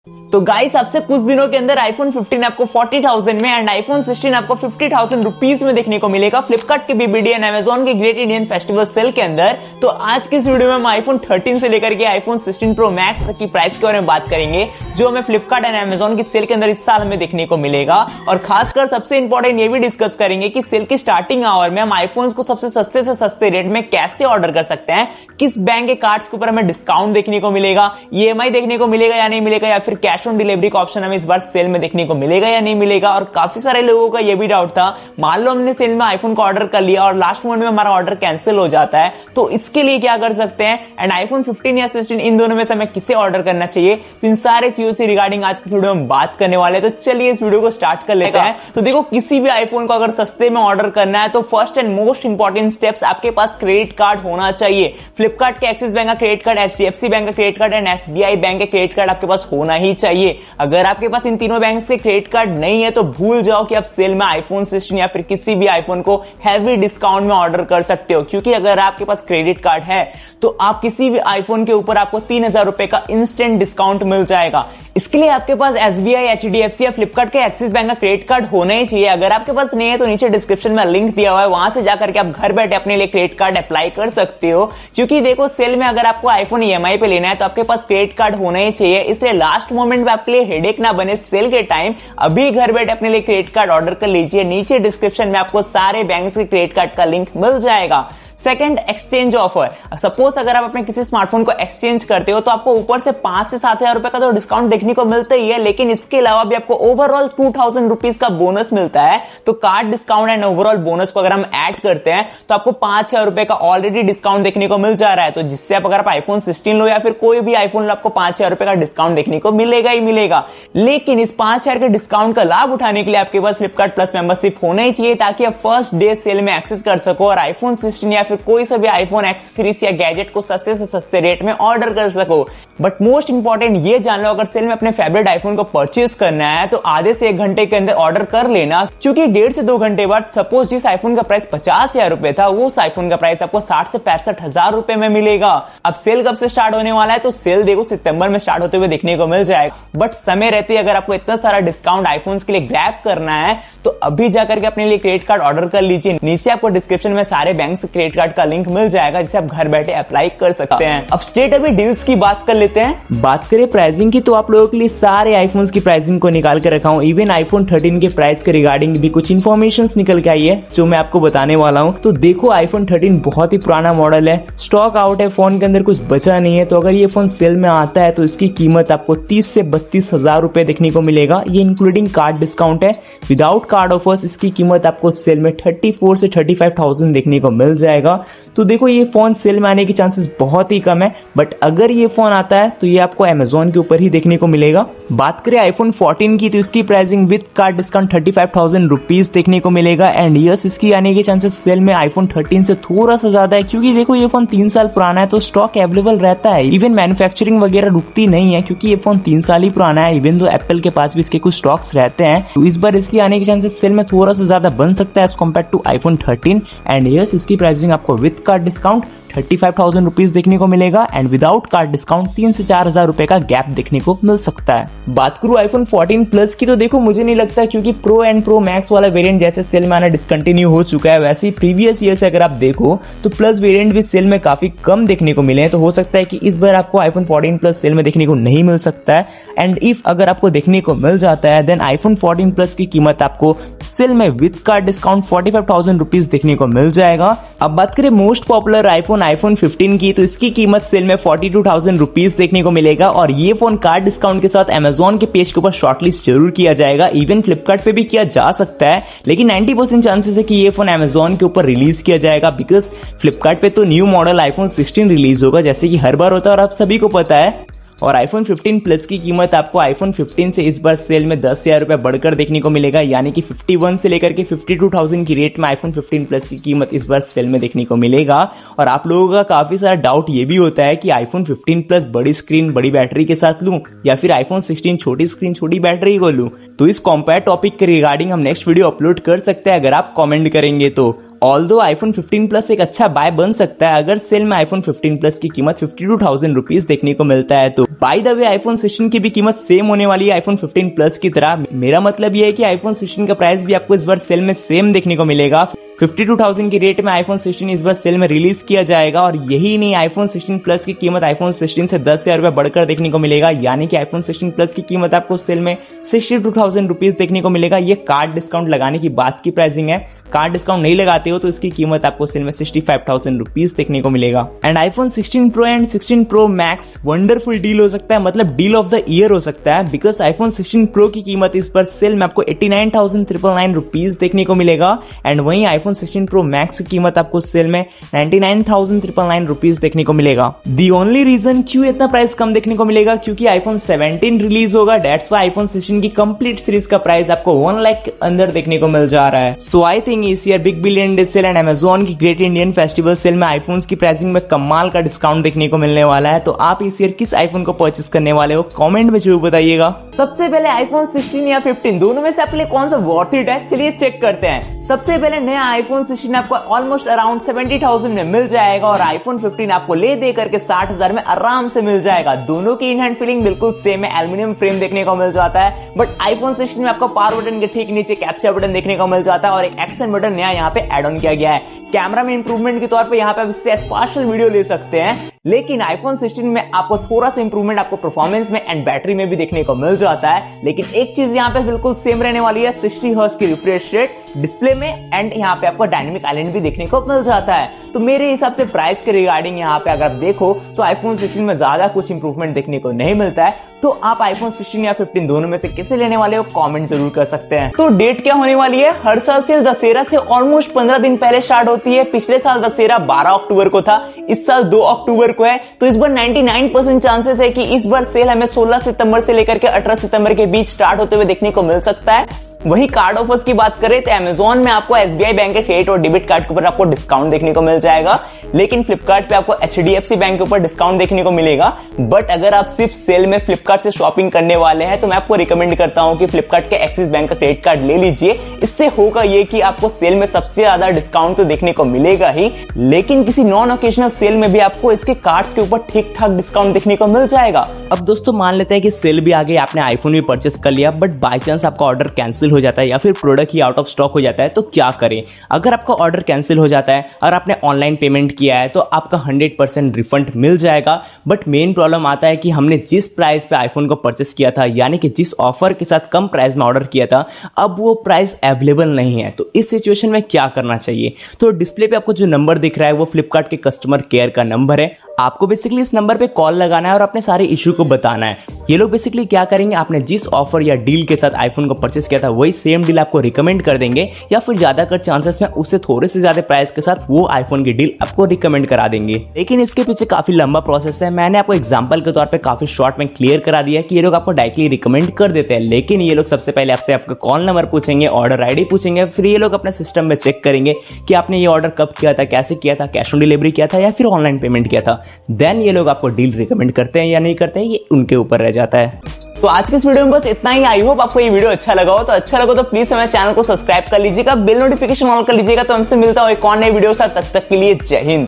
तो गाइस आपसे कुछ दिनों के अंदर आईफोन 15 आपको 40,000 में एंड आईफोन 16 आपको 50,000 रुपीज में देखने को मिलेगा फ्लिपकार्ट के बीबीडी एंड अमेजॉन के ग्रेट इंडियन फेस्टिवल सेल के अंदर। तो आज के इस वीडियो में हम आईफोन 13 से लेकर के आईफोन 16 प्रो मैक्स तक की प्राइस के बारे में बात करेंगे जो हमें फ्लिपकार्ट एंड अमेजॉन की सेल के अंदर इस साल हमें देखने को मिलेगा। और खासकर सबसे इंपॉर्टेंट ये भी डिस्कस करेंगे कि सेल की स्टार्टिंग आवर में हम आईफोन को सबसे सस्ते से सस्ते रेट में कैसे ऑर्डर कर सकते हैं, किस बैंक के कार्ड्स के ऊपर हमें डिस्काउंट देखने को मिलेगा, ईएमआई देखने को मिलेगा या नहीं मिलेगा, या फिर कैश ऑन डिलीवरी का ऑप्शन हमें इस बार सेल में देखने को मिलेगा या नहीं मिलेगा। और काफी सारे लोगों का यह भी डाउट था, मान लो हमने सेल में आईफोन का ऑर्डर कर लिया और लास्ट मोमेंट में हमारा ऑर्डर कैंसिल हो जाता है, तो इसके लिए क्या कर सकते हैं एंड आईफोन 15 या 16 इन दोनों में से हमें किसे ऑर्डर करना चाहिए। तो इन सारे चीजों से रिगार्डिंग आज की वीडियो में बात करने वाले हैं। तो चलिए इस वीडियो को स्टार्ट कर लेते हैं। तो देखो, किसी भी आईफोन को अगर सस्ते में ऑर्डर करना है तो first and most important steps आपके पास क्रेडिट कार्ड होना चाहिए। फ्लिपकार्ट के एक्सिस बैंक का क्रेडिट कार्ड, एचडीएफसी बैंक का credit card and SBI bank का क्रेडिट कार्ड आपके पास होना ही चाहिए। अगर आपके पास इन तीनों बैंक से क्रेडिट कार्ड नहीं है तो भूल जाओ कि आप सेल में आईफोन 16 या फिर किसी भी आईफोन को हैवी डिस्काउंट में ऑर्डर कर सकते हो, क्योंकि अगर आपके पास क्रेडिट कार्ड है तो आप किसी भी आईफोन के ऊपर आपको 3,000 रुपए का इंस्टेंट डिस्काउंट मिल जाएगा। इसके लिए आपके पास एसबीआई, एचडीएफसी या फ्लिपकार्ट के एक्सिस बैंक का क्रेडिट कार्ड होना ही चाहिए। अगर आपके पास नहीं है तो नीचे डिस्क्रिप्शन में लिंक दिया हुआ है, वहां से जाकर के आप घर बैठे अपने लिए क्रेडिट कार्ड अप्लाई कर सकते हो। क्योंकि देखो, सेल में अगर आपको आईफोन ईएमआई पे लेना है तो आपके पास क्रेडिट कार्ड होना ही चाहिए, इसलिए लास्ट मोमेंट में आपके लिए हेडेक ना बने सेल के टाइम, अभी घर बैठे अपने लिए क्रेडिट कार्ड ऑर्डर कर लीजिए। नीचे डिस्क्रिप्शन में आपको सारे बैंक के क्रेडिट कार्ड का लिंक मिल जाएगा। Second, exchange offer. सपोज अगर आप अपने किसी स्मार्टफोन को एक्सचेंज करते हो तो आपको ऊपर से 5 से 7,000 रुपए का तो डिस्काउंट देखने को मिलता ही है, लेकिन इसके अलावा भी आपको ओवरऑल 2,000 रुपीज का बोनस मिलता है। तो card discount and overall bonus को अगर हम ऐड करते हैं तो आपको 5,000 रुपए का ऑलरेडी डिस्काउंट देखने को मिल जा रहा है। तो जिससे आप अगर आप आईफोन 16 लो या फिर कोई भी आईफोन लो, आपको 5,000 रुपए का डिस्काउंट देखने को मिलेगा ही मिलेगा। लेकिन इस 5,000 के डिस्काउंट का लाभ उठाने के लिए आपके पास फ्लिपकार्ट प्लस मेंबरशिप होना ही चाहिए, ताकि आप फर्स्ट डे सेल में एक्सेस कर सको और आईफोन 16 या फिर कोई सा भी आईफोन एक्सेसरीज या गैजेट को सस्ते से सस्ते रेट में ऑर्डर कर सको। बट मोस्ट इंपॉर्टेंट ये जान लो, अगर सेल में अपने फेवरेट आईफोन को परचेज करना है तो आधे से 1 घंटे के अंदर ऑर्डर कर लेना, क्योंकि 1.5 से 2 घंटे बाद सपोज जिस आईफोन का प्राइस 50,000 रुपए था, वो उस आईफोन का प्राइस आपको 60 से 65,000 रुपए में मिलेगा। अब सेल कब से स्टार्ट होने वाला है, तो सेल देखो सितंबर में स्टार्ट होते हुए देखने को मिल जाएगा। बट समय रहते अगर आपको इतना सारा डिस्काउंट आईफोन के लिए ग्रैब करना है तो अभी जाकर के अपने लिए क्रेडिट कार्ड ऑर्डर कर लीजिए। नीचे आपको डिस्क्रिप्शन में सारे बैंक से क्रेडिट कार्ड का लिंक मिल जाएगा, जिसे आप घर बैठे अप्लाई कर सकते हैं। अब स्टेट अभी डील्स की बात कर लेते हैं। बात करें प्राइसिंग की तो आप लोगों के लिए सारे आईफोन्स की प्राइसिंग को निकाल कर रखा हूं। इवन आईफोन 13 के प्राइस के रिगार्डिंग भी कुछ इन्फॉर्मेशन निकल के आई है जो मैं आपको बताने वाला हूं। तो देखो, आईफोन 13 बहुत ही पुराना मॉडल है, स्टॉक आउट है, फोन के अंदर कुछ बचा नहीं है। तो अगर ये फोन सेल में आता है तो इसकी कीमत आपको 30 से 32,000 रुपए देखने को मिलेगा। ये इंक्लूडिंग कार्ड डिस्काउंट है। विदाउट कार्ड ऑफर्स इसकी कीमत आपको सेल में 34 से 35,000 देखने को मिल जाएगा। तो देखो, ये फोन सेल में आने की चांसेस बहुत ही कम है, बट अगर ये फोन आता है तो ये आपको अमेजॉन के ऊपर ही देखने को मिलेगा। बात करें आईफोन 14 की तो इसकी pricing with card discount 35,000 rupees देखने को मिलेगा। एंड यस, इसकी आने के चांसेस सेल में आईफोन 13 से थोड़ा सा ज्यादा है, क्योंकि देखो ये फोन 3 साल पुराना है तो स्टॉक अवेलेबल रहता है। इवन मैन्युफैक्चरिंग वगैरह रुकती नहीं है, क्योंकि ये फोन 3 साल ही पुराना है। इवन तो एप्पल के पास भी इसके कुछ स्टॉक्स रहते हैं, तो इस बार इसकी आने के चांसेस सेल में थोड़ा सा ज्यादा बन सकता है as compared to iPhone 13। And yes, इसकी प्राइसिंग आपको विद कार्ड डिस्काउंट 35,000 रुपीज देखने को मिलेगा एंड विदाउट कार्ड डिस्काउंट 3 से 4,000 रुपए का गैप देखने को मिल सकता है। बात करूं आईफोन 14 प्लस की तो देखो, मुझे नहीं लगता, क्योंकि प्रो एंड प्रो मैक्स वाला वेरिएंट जैसे सेल में आना डिसकंटिन्यू हो चुका है, वैसे ही प्रीवियस ईयर से अगर आप देखो तो प्लस वेरिएंट भी सेल में काफी कम देखने को मिले हैं। तो हो सकता है कि इस बार आपको आईफोन 14 प्लस सेल में देखने को नहीं मिल सकता है। एंड इफ अगर आपको देखने को मिल जाता है देन आईफोन 14 प्लस की कीमत आपको सेल में विद कार्ड डिस्काउंट 45,000 रुपीज देखने को मिल जाएगा। अब बात करें मोस्ट पॉपुलर आईफोन 15 की तो इसकी कीमत सेल में 42,000 रुपीज देखने को मिलेगा। और ये फोन कार्ड डिस्काउंट के साथ अमेजॉन के पेज के ऊपर शॉर्टलिस्ट जरूर किया जाएगा। इवन फ्लिपकार्ट पे भी किया जा सकता है, लेकिन 90% चांसेस है कि ये फोन अमेजॉन के ऊपर रिलीज किया जाएगा, बिकॉज फ्लिपकार्ट पे तो न्यू मॉडल आईफोन 16 रिलीज होगा, जैसे कि हर बार होता है और आप सभी को पता है। और आईफोन 15 प्लस की कीमत आपको आईफोन 15 से इस बार सेल में 10,000 रुपए बढ़कर देखने को मिलेगा, यानी कि 51 से लेकर के 52,000 की रेट में आईफोन 15 प्लस की कीमत इस बार सेल में देखने को मिलेगा। और आप लोगों का काफी सारा डाउट ये भी होता है कि आईफोन 15 प्लस बड़ी स्क्रीन बड़ी बैटरी के साथ लूं या फिर आईफोन 16 छोटी स्क्रीन छोटी बैटरी को लूं। तो इस कंपेयर टॉपिक के रिगार्डिंग हम नेक्स्ट वीडियो अपलोड कर सकते हैं अगर आप कमेंट करेंगे तो। ऑल्दो आईफोन 15 प्लस एक अच्छा बाय बन सकता है अगर सेल में आईफोन 15 प्लस की कीमत 52,000 रुपीज देखने को मिलता है। तो बाय द वे आईफोन 16 की भी कीमत सेम होने वाली है आईफोन 15 प्लस की तरह। मेरा मतलब यह है कि आईफोन 16 का प्राइस भी आपको इस बार सेल में सेम देखने को मिलेगा। 52,000 की रेट में आईफोन 16 इस बार सेल में रिलीज किया जाएगा। और यही नहीं, आईफोन 16 प्लस की कीमत आईफोन 16 से 10,000 रुपए बढ़कर देखने को मिलेगा, यानी कि आईफोन 16 प्लस की कीमत आपको सेल में 62,000 रुपीज देखने को मिलेगा। ये कार्ड डिस्काउंट लगाने की बात की प्राइसिंग है। कार्ड डिस्काउंट नहीं लगाते हो तो इसकी कीमत आपको सेल में 65,000 रुपीज देखने को मिलेगा। And iPhone 16 pro and 16 pro max wonderful deal हो सकता है, मतलब डील ऑफ द ईयर हो सकता है, बिकॉज आईफोन 16 प्रो की कीमत इस पर सेल में आपको 89,999 रुपीज देखने को मिलेगा। एंड वहीं आईफोन 16 प्रो मैक्स की कीमत आपको सेल में 99,999 रुपीज देखने को मिलेगा। दी ओनली रीजन क्यों इतना प्राइस कम देखने को मिलेगा, क्योंकि आईफोन 17 रिलीज होगा। डेट्स वाई आईफोन 16 की कंप्लीट सीरीज का प्राइस आपको 1 लाख के अंदर देखने को मिल जा रहा है। सो आई थिंक इस year big billion day sale and Amazon की ग्रेट इंडियन फेस्टिवल सेल में आईफोन्स की प्राइसिंग में कमाल का डिस्काउंट देखने को मिलने वाला है। तो आप इस ईयर किस आईफोन को परचेस करने वाले हो, कमेंट में जरूर बताइएगा। सबसे पहले आईफोन 16 या 15 दोनों में से आपके लिए कौन सा वर्थ इट है, चलिए चेक करते हैं। सबसे पहले नया आईफोन 16 आपको ऑलमोस्ट अराउंड 70,000 में मिल जाएगा और आईफोन 15 आपको ले दे करके 60,000 में आराम से मिल जाएगा। दोनों की इन हैंड फीलिंग बिल्कुल सेम है, एल्यूमिनियम फ्रेम देखने को मिल जाता है। बट आईफोन 16 में आपको पावर बटन के ठीक नीचे कैप्चर बटन देखने को मिल जाता है और एक एक्शन बटन नया यहाँ पे एड ऑन किया गया है। कैमरा में इंप्रूवमेंट के तौर पे यहाँ पे आप इससे स्पार्शल वीडियो ले सकते हैं, लेकिन आईफोन 16 में आपको थोड़ा सा इंप्रूवमेंट आपको परफॉर्मेंस में एंड बैटरी में भी देखने को मिल जाता है। लेकिन एक चीज यहाँ पे बिल्कुल सेम रहने वाली है, 60 हर्ट्ज की रिफ्रेश रेट डिस्प्ले में एंड यहाँ पे आपको डायनेमिक आइलैंड भी देखने को मिल जाता है। तो मेरे हिसाब से प्राइस के रिगार्डिंग यहाँ पे अगर आप देखो तो आईफोन 16 में ज्यादा कुछ इंप्रूवमेंट देखने को नहीं मिलता है। तो आप आईफोन 16 या 15 दोनों में से किसे लेने वाले हो कमेंट जरूर कर सकते हैं। तो डेट क्या होने वाली है, हर साल सेल दशहरा से ऑलमोस्ट 15 दिन पहले स्टार्ट होती है। पिछले साल दशहरा 12 अक्टूबर को था, इस साल 2 अक्टूबर को है। तो इस बार 99% चांसेस है कि इस बार सेल हमें 16 सितंबर से लेकर के 18 सितंबर के बीच स्टार्ट होते हुए देखने को मिल सकता है। वही कार्ड ऑफर्स की बात करें तो अमेजोन में आपको एसबीआई बैंक के क्रेडिट और डेबिट कार्ड के ऊपर आपको डिस्काउंट देखने को मिल जाएगा, लेकिन फ्लिपकार्ट पे आपको एचडीएफसी बैंक के ऊपर डिस्काउंट देखने को मिलेगा। बट अगर आप सिर्फ सेल में फ्लिपकार्ट से शॉपिंग करने वाले हैं तो मैं आपको रिकमेंड करता हूं कि फ्लिपकार्ट के एक्सिस बैंक का क्रेडिट कार्ड ले लीजिए। इससे होगा ये कि आपको सेल में सबसे ज्यादा डिस्काउंट तो देखने को मिलेगा ही, लेकिन किसी नॉन ओकेजनल सेल में भी आपको इसके कार्ड्स के ऊपर ठीक ठाक डिस्काउंट देखने को मिल जाएगा। अब दोस्तों मान लेते हैं कि सेल भी आ गई, आपने आईफोन भी परचेस कर लिया, बट बाय चांस आपका ऑर्डर कैंसिल हो जाता है या फिर product he out of stock हो जाता है, तो क्या करें। अगर आपका ऑर्डर कैंसिल हो जाता है और आपने ऑनलाइन पेमेंट किया है तो आपका 100% रिफंड मिल जाएगा। बट मेन प्रॉब्लम आता है कि हमने जिस प्राइस पे आईफोन को परचेस किया था, यानी कि जिस ऑफर के साथ कम प्राइस में ऑर्डर किया था, अब वो प्राइस अवेलेबल नहीं है। तो इस सिचुएशन में क्या करना चाहिए। तो डिस्प्ले पे आपको जो नंबर दिख रहा है वो फ्लिपकार्ट के कस्टमर केयर का नंबर है। आपको बेसिकली इस नंबर पे कॉल लगाना है और अपने सारे इश्यू को बताना है। ये लोग बेसिकली क्या करेंगे, आपने जिस ऑफर या डील के साथ आईफोन को परचेस किया था वही सेम डील आपको रिकमेंड कर देंगे, या फिर ज्यादातर चांसेस में उससे थोड़े से ज्यादा प्राइस के साथ वो आईफोन की डील आपको रिकमेंड करा देंगे। लेकिन इसके पीछे काफी लंबा प्रोसेस है। मैंने आपको एग्जांपल के तौर पे काफी शॉर्ट में क्लियर करा दिया कि ये लोग आपको डायरेक्टली रिकमेंड कर देते हैं, लेकिन ये लोग सबसे पहले आपसे आपका कॉल नंबर पूछेंगे, ऑर्डर आईडी पूछेंगे, फिर ये लोग अपने सिस्टम में चेक करेंगे कि आपने ये ऑर्डर कब किया था, कैसे किया था, कैश ऑन डिलीवरी किया था या फिर ऑनलाइन पेमेंट किया था। देन ये लोग आपको डील रिकमेंड करते हैं या नहीं करते हैं, ये उनके ऊपर रह जाता है। तो आज के इस वीडियो में बस इतना ही। आई होप आपको ये वीडियो अच्छा लगा हो। तो अच्छा लगा तो प्लीज हमारे चैनल को सब्सक्राइब कर लीजिएगा, बेल नोटिफिकेशन ऑन कर लीजिएगा। तो हमसे मिलता हूं एक और नए वीडियो के साथ, तब तक के लिए जय हिंद।